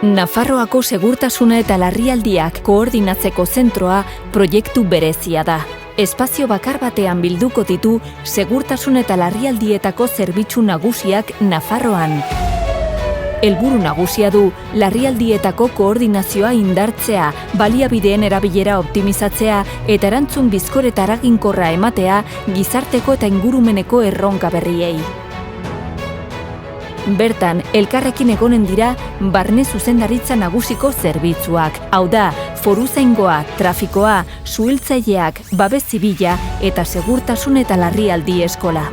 Nafarroako segurtasuna eta larrialdiak koordinatzeko zentroa proiektu berezia da. Espazio bakar batean bilduko ditu segurtasun eta larrialdietako zerbitzu nagusiak Nafarroan. Helburu nagusia du larrialdietako koordinazioa indartzea, baliabideen erabilera optimizatzea eta erantzun bizkor eta eraginkorra ematea gizarteko eta ingurumeneko erronka berriei. Bertan, elkarrekin egonen dira barne zuzendaritza nagusiko zerbitzuak, hau da, foruzaingoa, trafikoa, suhiltzaileak, babes zibila eta segurtasun eta larrialdi eskola.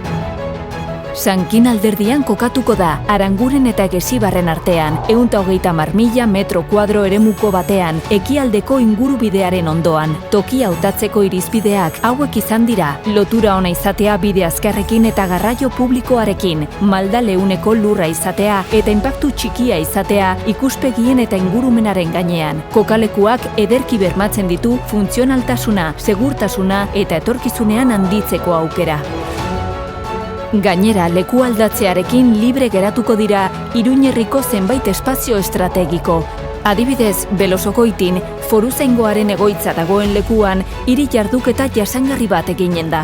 Sankin alderdian kokatuko da, Aranguren eta Gesibarren artean, 130.000 metro kuadro eremuko batean, ekialdeko ingurubidearen ondoan. Tokia hautatzeko irizpideak hauek izan dira, lotura ona izatea bide azkarrekin eta garraio publikoarekin, malda leuneko lurra izatea eta inpaktu txikia izatea ikuspegien eta ingurumenaren gainean. Kokalekuak ederki bermatzen ditu funtzionaltasuna, segurtasuna eta etorkizunean handitzeko aukera. Gainera, leku aldatzearekin libre geratuko dira Iruñerriko zenbait espazio estrategiko. Adibidez, Belosokoitin, foruzaingoaren egoitza dagoen lekuan, hiri jarduketa jasangarri bat eginen da.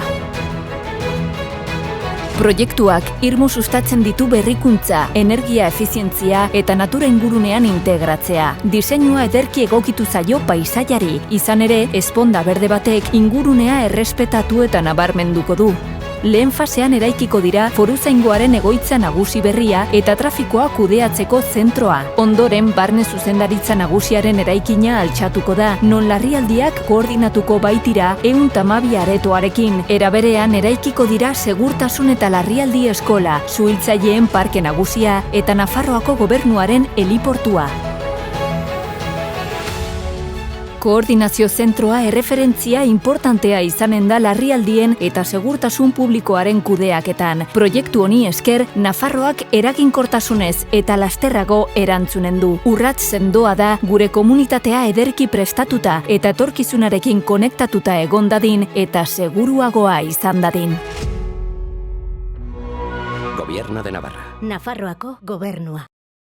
Proiektuak irmo sustatzen ditu berrikuntza, energia efizientzia eta natura ingurunean integratzea. Diseinua ederki egokitu zaio paisaiari, izan ere, esponda berde batek ingurunea errespetatu eta nabarmenduko du. Lehen fasean eraikiko dira foruzaingoaren egoitza nagusi berria eta trafikoa kudeatzeko zentroa. Ondoren, barne zuzendaritza nagusiaren eraikina altxatuko da, non larrialdiak koordinatuko baitira 112 aretoarekin. Era berean eraikiko dira segurtasun eta larrialdi eskola, suhiltzaileen parke nagusia eta Nafarroako gobernuaren heliportua. Koordinazio zentroa erreferentzia importantea izanen da larrialdien eta segurtasun publikoaren kudeaketan. Proiektu honi esker, Nafarroak eraginkortasunez eta lasterrago erantzunen du. Urrats sendoa da gure komunitatea ederki prestatuta eta etorkizunarekin konektatuta egon dadin eta seguruagoa izan dadin. Gobierno de Navarra. Nafarroako gobernua.